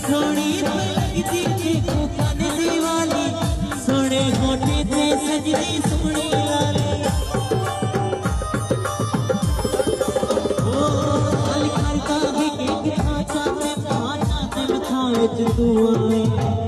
सोनी लगदी देखो कन दीवाली सोने गोटे ते सजदी सोनी लाली ओ अल करता भी के खाचा ते विच तू आए